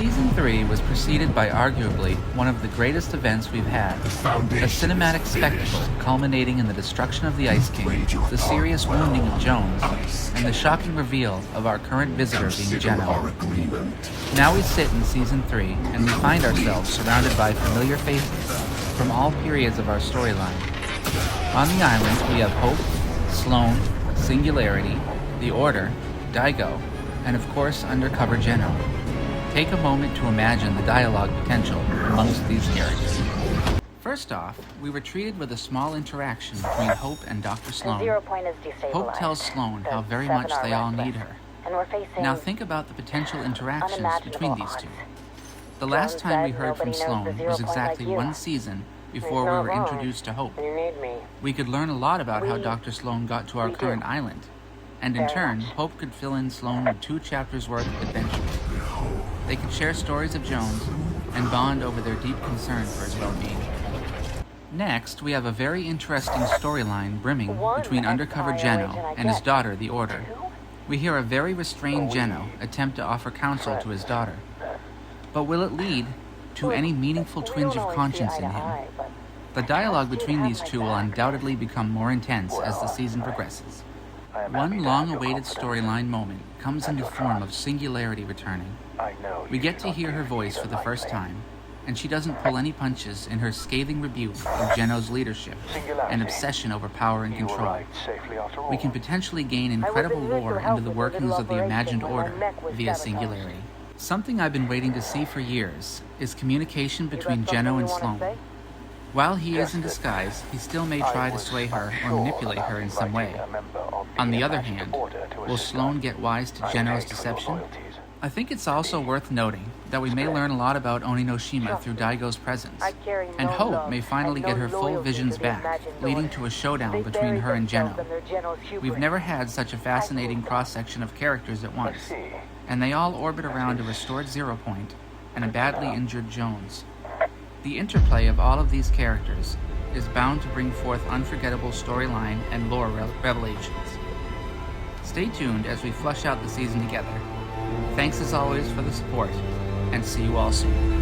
Season 3 was preceded by arguably one of the greatest events we've had. A cinematic spectacle culminating in the destruction of the Ice King, the serious wounding of Jones, and the shocking reveal of our current visitor being Geno. Now we sit in Season 3 and we find ourselves surrounded by familiar faces from all periods of our storyline. On the island we have Hope, Sloane, Singularity, The Order, Daigo, and of course undercover Geno. Take a moment to imagine the dialogue potential amongst these characters. First off, we were treated with a small interaction between Hope and Dr. Sloane. Hope tells Sloane how very much they all need her. Now think about the potential interactions between these two. The last time we heard from Sloane was exactly one season before we were introduced to Hope. We could learn a lot about how Dr. Sloane got to our current island, and in turn, Hope could fill in Sloane with 2 chapters worth of adventure. They could share stories of Jones and bond over their deep concern for his well-being. Next, we have a very interesting storyline brimming between undercover Geno and his daughter, The Order. We hear a very restrained Geno attempt to offer counsel to his daughter. But will it lead to any meaningful twinge of conscience in him? The dialogue between these two will undoubtedly become more intense as the season progresses. One long-awaited storyline moment comes in the form of Singularity returning. We get to hear her voice for the first time, and she doesn't pull any punches in her scathing rebuke of Geno's leadership and obsession over power and control. We can potentially gain incredible lore into the workings of the imagined order via Singularity. Something I've been waiting to see for years is communication between Geno and Sloane. While he is in disguise, he still may try to sway her or manipulate her in some way. On the other hand, will Sloane get wise to Geno's deception? I think it's also worth noting that we may learn a lot about Oninoshima through Daigo's presence, and Hope may finally get her full visions back, leading to a showdown between her and Geno. We've never had such a fascinating cross-section of characters at once, and they all orbit around a restored Zero Point and a badly injured Jones. The interplay of all of these characters is bound to bring forth unforgettable storyline and lore revelations. Stay tuned as we flush out the season together. Thanks as always for the support, and see you all soon.